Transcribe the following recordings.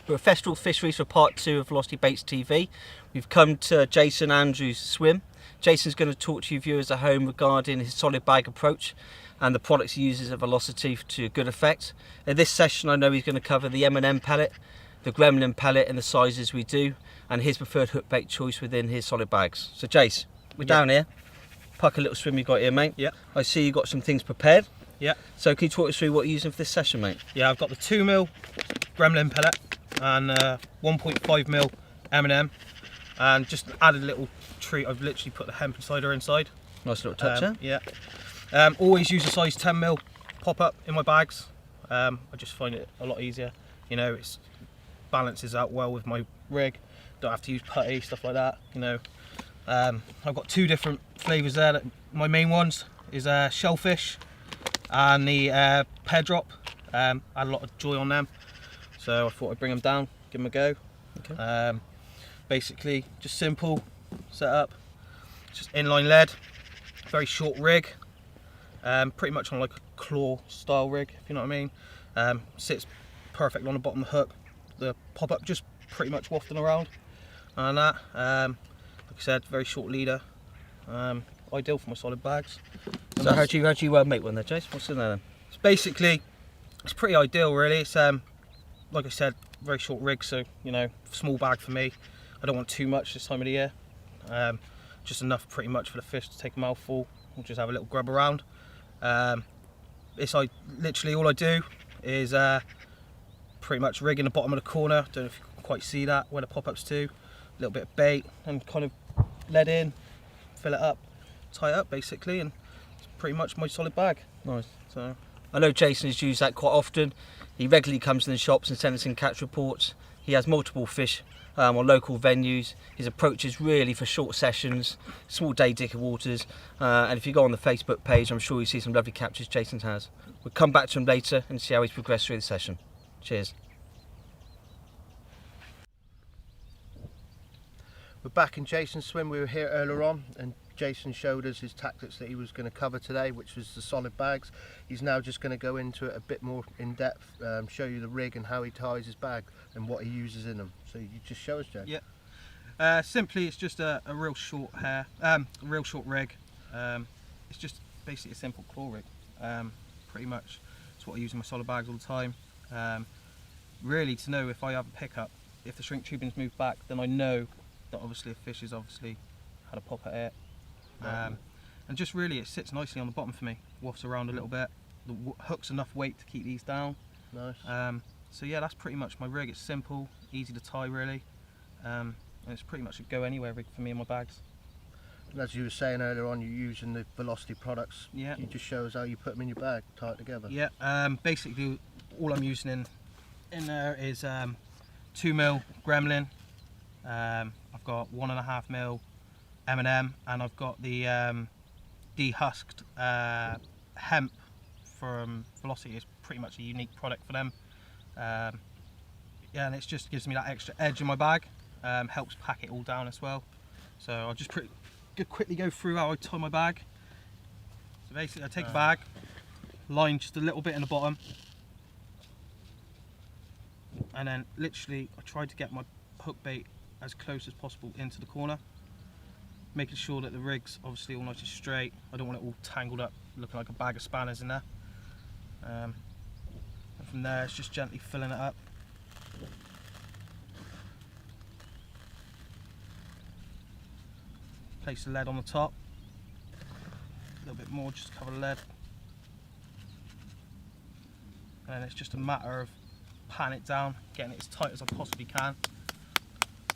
We're at Festival Fisheries for part 2 of Velocity Baits TV. We've come to Jason Andrews' swim. Jason's going to talk to you viewers at home regarding his solid bag approach and the products he uses at Velocity to good effect. In this session I know he's going to cover the M&M pellet, the Gremlin pellet in the sizes we do, and his preferred hook bait choice within his solid bags. So Jace, we're down here. Puck a little swim you got here, mate. Yeah. I see you got some things prepared. Yeah. So can you talk us through what you're using for this session, mate? Yeah, I've got the 2mm Gremlin pellet and 1.5mm M&M, and just added a little treat. I've literally put the hemp insider inside. Nice little touch, yeah. Always use a size 10mm pop-up in my bags. I just find it a lot easier. You know, it balances out well with my rig. Don't have to use putty, stuff like that. You know, I've got 2 different flavours there. My main ones is shellfish and the pear drop. I had a lot of joy on them, so I thought I'd bring them down, give them a go. Okay. Basically, just simple setup. Just inline lead, very short rig, pretty much on like a claw style rig, if you know what I mean. Sits perfect on the bottom of the hook. The pop-up just pretty much wafting around, and that. Like I said, very short leader. Ideal for my solid bags. So how do you make one there, Jace? What's in there then? It's basically, it's pretty ideal really. It's like I said, very short rig, so you know, small bag for me. I don't want too much this time of the year. Just enough pretty much for the fish to take a mouthful. We'll just have a little grub around. It's like literally all I do is pretty much rig in the bottom of the corner. Don't know if you can quite see that where the pop-up's to. A little bit of bait and kind of lead in, fill it up, tie it up basically, and it's pretty much my solid bag. Nice. So I know Jason has used that quite often. He regularly comes in the shops and sends us in catch reports. He has multiple fish on local venues. His approach is really for short sessions, small day dicker waters, and if you go on the Facebook page, I'm sure you see some lovely captures Jason has. We'll come back to him later and see how he's progressed through the session. Cheers. We're back in Jason's swim. We were here earlier on and Jason showed us his tactics that he was going to cover today, which was the solid bags. He's now just going to go into it a bit more in depth, show you the rig and how he ties his bag and what he uses in them. So you just show us, Jay. Yeah. Simply, it's just a real short real short rig. It's just basically a simple claw rig. Pretty much, it's what I use in my solid bags all the time. Really, to know if I have a pickup, if the shrink tubing's moved back, then I know that obviously a fish has obviously had a pop at it. And just really, it sits nicely on the bottom for me. Wafts around a little bit. The hook's enough weight to keep these down. Nice. So yeah, that's pretty much my rig. It's simple, easy to tie really, and it's pretty much a go anywhere rig for me in my bags. And as you were saying earlier on, you're using the Velocity products. Yeah. You just show us how you put them in your bag, tie it together. Yeah. Basically, all I'm using in there is 2mm Gremlin. I've got 1.5mm M&M, and I've got the dehusked hemp from Velocity. It's pretty much a unique product for them. Yeah, and it just gives me that extra edge in my bag. Helps pack it all down as well. So I'll just quickly go through how I tie my bag. So basically, I take a bag, line just a little bit in the bottom, and then literally I try to get my hook bait as close as possible into the corner, making sure that the rig's obviously all nice and straight. I don't want it all tangled up, looking like a bag of spanners in there. And from there, it's just gently filling it up. Place the lead on the top. A little bit more just to cover the lead. And then it's just a matter of patting it down, getting it as tight as I possibly can.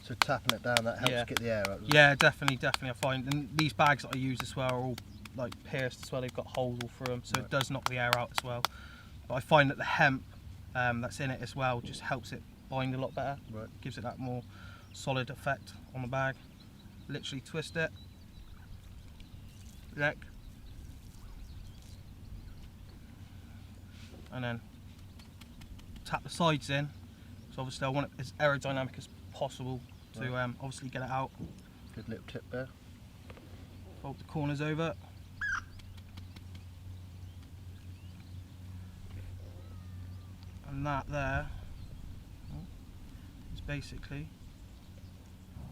So tapping it down, that helps get the air out. Yeah, definitely. I find, and these bags that I use as well are all like pierced as well. They've got holes all through them, so it does knock the air out as well. But I find that the hemp that's in it as well just helps it bind a lot better. Right. Gives it that more solid effect on the bag. Literally twist it, leg, and then tap the sides in. So obviously I want it as aerodynamic as possible to obviously get it out. Good little tip there. Fold the corners over. And that there basically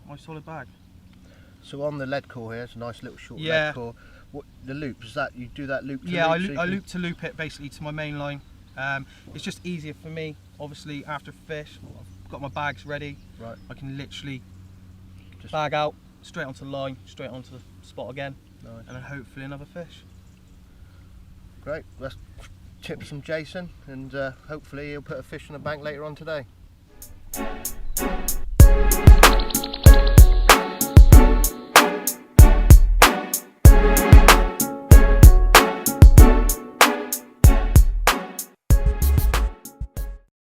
my solid bag. So on the lead core here, it's a nice little short Yeah. lead core. What the loop is that? You do that loop to Yeah, loop, I so you can- loop to loop it basically to my main line. It's just easier for me, obviously, after fish. I've got my bags ready. Right. I can literally Just- bag out, straight onto the line, straight onto the spot again, Nice. and then hopefully another fish. Great. Let's tip some Jason, and hopefully he'll put a fish on the bank later on today.